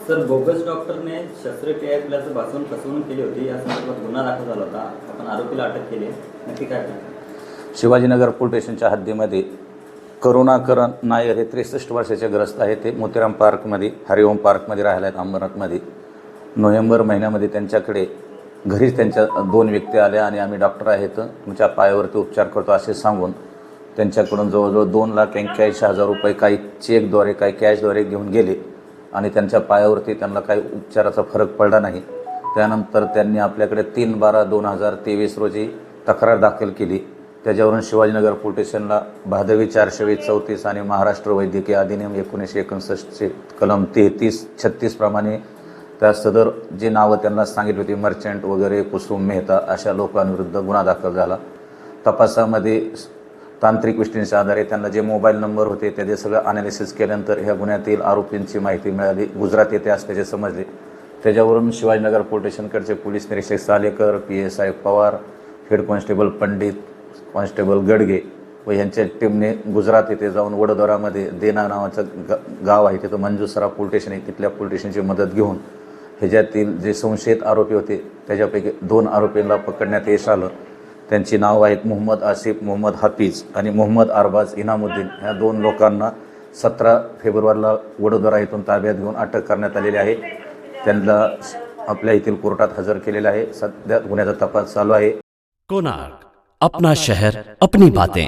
Sir, bogus डॉक्टरने शस्त्रक्रिया केल्याचं भासवून फसवणूक केली होती. या संदर्भात गुन्हा दाखल झाला होता. आपण आरोपीला अटक केली आहे. नक्की काय करणार? शिवाजीनगर पोलीस स्टेशनच्या हद्दीमध्ये करुणाकरण नायर हे 63 वर्षाचे ग्रस्त आहेत. ते मोतीराम पार्कमध्ये, हरिओम पार्कमध्ये राहिला आहेत अंबरनाथमध्ये. नोव्हेंबर महिन्यामध्ये त्यांच्याकडे घरीच त्यांच्या 2 व्यक्ती आल्या आणि आम्ही डॉक्टर आहेत, तुमच्या पायावरती उपचार करतो असे सांगून त्यांच्याकडून जवळजवळ 2,81,000 रुपये काही चेकद्वारे काही कॅशद्वारे घेऊन गेले आणि त्यांच्या पायावरती त्यांना काही उपचाराचा फरक पडला नाही. त्यानंतर त्यांनी आपल्याकडे 3/12/2023 रोजी तक्रार दाखल केली. त्याच्यावरून शिवाजीनगर पोलीस स्टेशनला भादवी 420-34 आणि महाराष्ट्र वैद्यकीय अधिनियम 1961 कलम 33-36 प्रमाणे त्या सदर जे नावं त्यांना सांगितली होती, मर्चंट वगैरे, कुसुम मेहता, अशा लोकांविरुद्ध गुन्हा दाखल झाला. तपासामध्ये तांत्रिक गोष्टींच्या आधारे त्यांना जे मोबाईल नंबर होते त्याचे सगळं अनालिसिस केल्यानंतर ह्या गुन्ह्यातील आरोपींची माहिती मिळाली. गुजरात येथे असल्याचे समजले. त्याच्यावरून शिवाजीनगर पोलीस स्टेशनकडचे पोलीस निरीक्षक Salekar, PSI Pawar, head constable Pandit, constable Gadge व यांच्या टीमने गुजरात येथे जाऊन वडोदरामध्ये देना नावाचं गाव आहे, तिथं मंजूसरा पोलीस स्टेशन आहे, तिथल्या पोलीस स्टेशनची मदत घेऊन ह्याच्यातील जे संशयित आरोपी होते त्याच्यापैकी 2 आरोपींना पकडण्यात यश आलं. त्यांची नावं आहेत मोहम्मद आसिफ, मोहम्मद हाफिज आणि मोहम्मद अरबाज इनामुद्दीन. ह्या 2 लोकांना 17 फेब्रुवारीला वडोदरा येथून ताब्यात घेऊन अटक करण्यात आलेली आहे. त्यांना आपल्या येथील कोर्टात हजर केलेलं आहे. सध्या गुन्ह्याचा तपास चालू आहे. कोणार्क, अपना शहर, अपनी बातें.